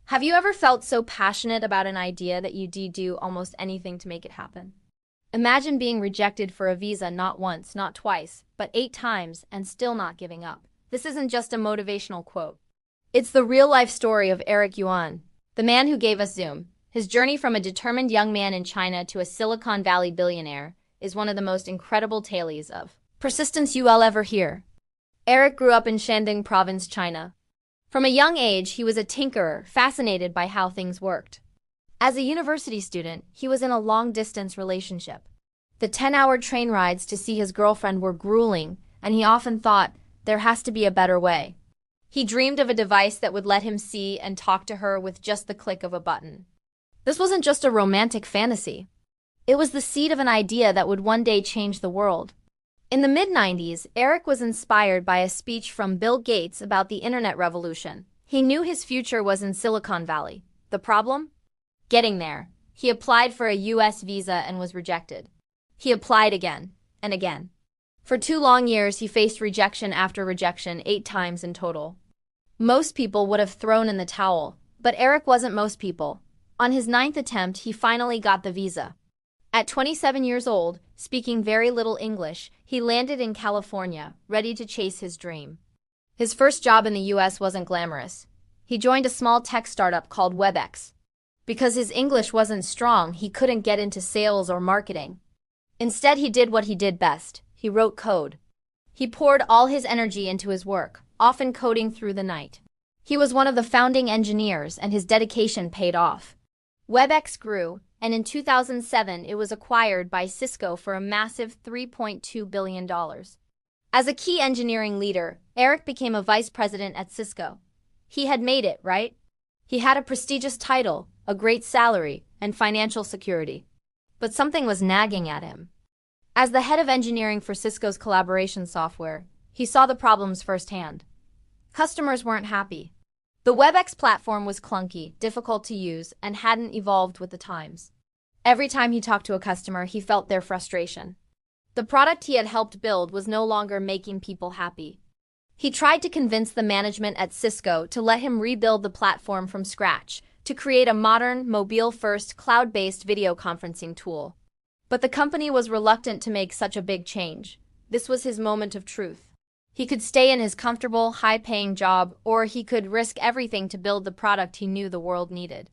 Have you ever felt so passionate about an idea that you'd do almost anything to make it happen? Imagine being rejected for a visa not once, not twice, but 8 times and still not giving up. This isn't just a motivational quote. It's the real-life story of Eric Yuan, the man who gave us Zoom. His journey from a determined young man in China to a Silicon Valley billionaire is one of the most incredible tales of persistence you'll ever hear. Eric grew up in Shandong province, China. From a young age, he was a tinkerer, fascinated by how things worked. As a university student, he was in a long-distance relationship. The 10-hour train rides to see his girlfriend were grueling, and he often thought, there has to be a better way. He dreamed of a device that would let him see and talk to her with just the click of a button. This wasn't just a romantic fantasy. It was the seed of an idea that would one day change the world. In the mid-90s, Eric was inspired by a speech from Bill Gates about the internet revolution. He knew his future was in Silicon Valley. The problem? Getting there. He applied for a US visa and was rejected. He applied again and again. For 2 long years, he faced rejection after rejection, 8 times in total. Most people would have thrown in the towel, but Eric wasn't most people. On his 9th attempt, he finally got the visa. At 27 years old, speaking very little English, he landed in California, ready to chase his dream. His first job in the US wasn't glamorous. He joined a small tech startup called WebEx. Because his English wasn't strong, he couldn't get into sales or marketing. Instead, he did what he did best. He wrote code. He poured all his energy into his work, often coding through the night. He was one of the founding engineers, and his dedication paid off. WebEx grew, and in 2007 it was acquired by Cisco for a massive $3.2 billion. As a key engineering leader, Eric became a vice president at Cisco. He had made it, right? He had a prestigious title, a great salary, and financial security. But something was nagging at him. As the head of engineering for Cisco's collaboration software, he saw the problems firsthand. Customers weren't happy. The WebEx platform was clunky, difficult to use, and hadn't evolved with the times. Every time he talked to a customer, he felt their frustration. The product he had helped build was no longer making people happy. He tried to convince the management at Cisco to let him rebuild the platform from scratch, to create a modern, mobile-first, cloud-based video conferencing tool. But the company was reluctant to make such a big change. This was his moment of truth. He could stay in his comfortable, high-paying job, or he could risk everything to build the product he knew the world needed.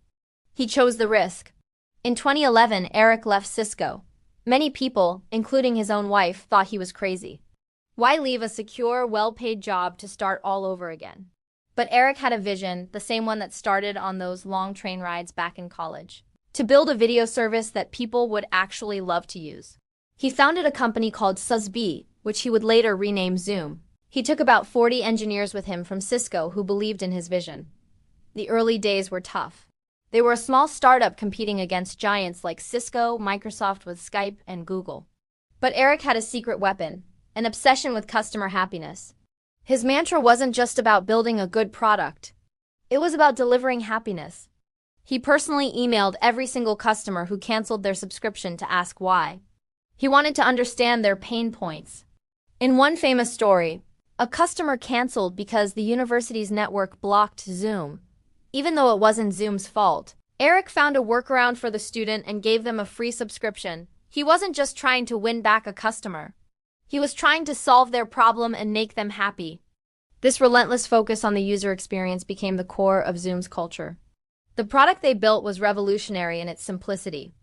He chose the risk. In 2011, Eric left Cisco. Many people, including his own wife, thought he was crazy. Why leave a secure, well-paid job to start all over again? But Eric had a vision, the same one that started on those long train rides back in college. To build a video service that people would actually love to use. He founded a company called SUSB, which he would later rename Zoom. He took about 40 engineers with him from Cisco who believed in his vision. The early days were tough. They were a small startup competing against giants like Cisco, Microsoft with Skype, and Google. But Eric had a secret weapon, an obsession with customer happiness. His mantra wasn't just about building a good product. It was about delivering happiness. He personally emailed every single customer who canceled their subscription to ask why. He wanted to understand their pain points. In one famous story, a customer canceled because the university's network blocked Zoom. Even though it wasn't Zoom's fault, Eric found a workaround for the student and gave them a free subscription. He wasn't just trying to win back a customer. He was trying to solve their problem and make them happy. This relentless focus on the user experience became the core of Zoom's culture. The product they built was revolutionary in its simplicity.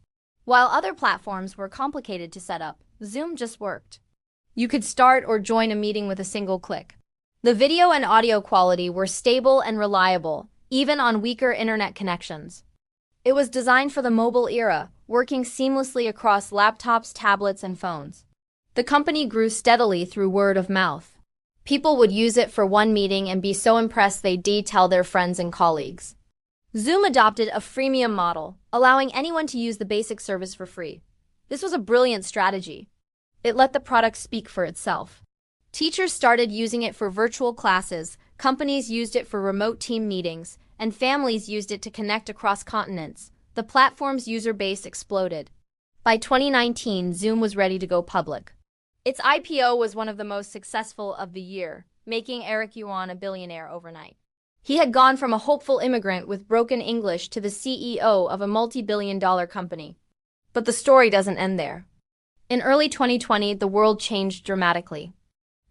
While other platforms were complicated to set up, Zoom just worked. You could start or join a meeting with a single click. The video and audio quality were stable and reliable, even on weaker internet connections. It was designed for the mobile era, working seamlessly across laptops, tablets, and phones. The company grew steadily through word of mouth. People would use it for one meeting and be so impressed they'd tell their friends and colleagues. Zoom adopted a freemium model, allowing anyone to use the basic service for free. This was a brilliant strategy. It let the product speak for itself. Teachers started using it for virtual classes, companies used it for remote team meetings, and families used it to connect across continents. The platform's user base exploded. By 2019, Zoom was ready to go public. Its IPO was one of the most successful of the year, making Eric Yuan a billionaire overnight. He had gone from a hopeful immigrant with broken English to the CEO of a multi-billion-dollar company. But the story doesn't end there. In early 2020, the world changed dramatically.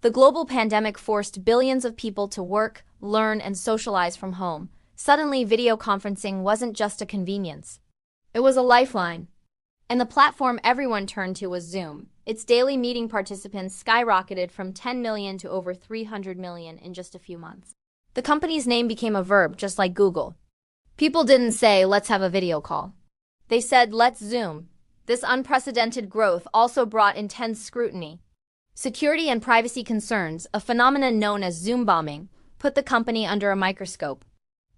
The global pandemic forced billions of people to work, learn, and socialize from home. Suddenly, video conferencing wasn't just a convenience. It was a lifeline. And the platform everyone turned to was Zoom. Its daily meeting participants skyrocketed from 10 million to over 300 million in just a few months. The company's name became a verb, just like Google. People didn't say, let's have a video call. They said, let's Zoom. This unprecedented growth also brought intense scrutiny. Security and privacy concerns, a phenomenon known as Zoom bombing, put the company under a microscope.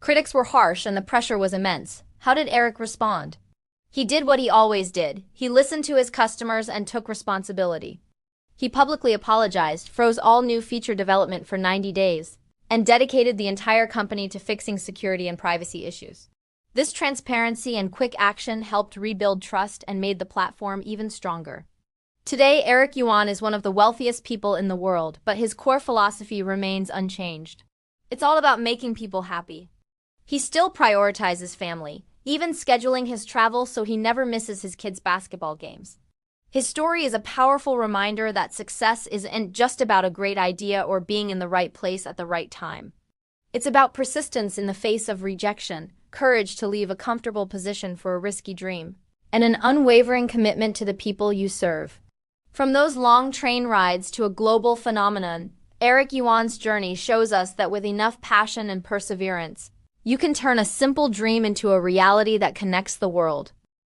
Critics were harsh and the pressure was immense. How did Eric respond? He did what he always did. He listened to his customers and took responsibility. He publicly apologized, froze all new feature development for 90 days, and dedicated the entire company to fixing security and privacy issues. This transparency and quick action helped rebuild trust and made the platform even stronger. Today, Eric Yuan is one of the wealthiest people in the world, but his core philosophy remains unchanged. It's all about making people happy. He still prioritizes family, even scheduling his travel so he never misses his kids' basketball games. His story is a powerful reminder that success isn't just about a great idea or being in the right place at the right time. It's about persistence in the face of rejection, courage to leave a comfortable position for a risky dream, and an unwavering commitment to the people you serve. From those long train rides to a global phenomenon, Eric Yuan's journey shows us that with enough passion and perseverance, you can turn a simple dream into a reality that connects the world.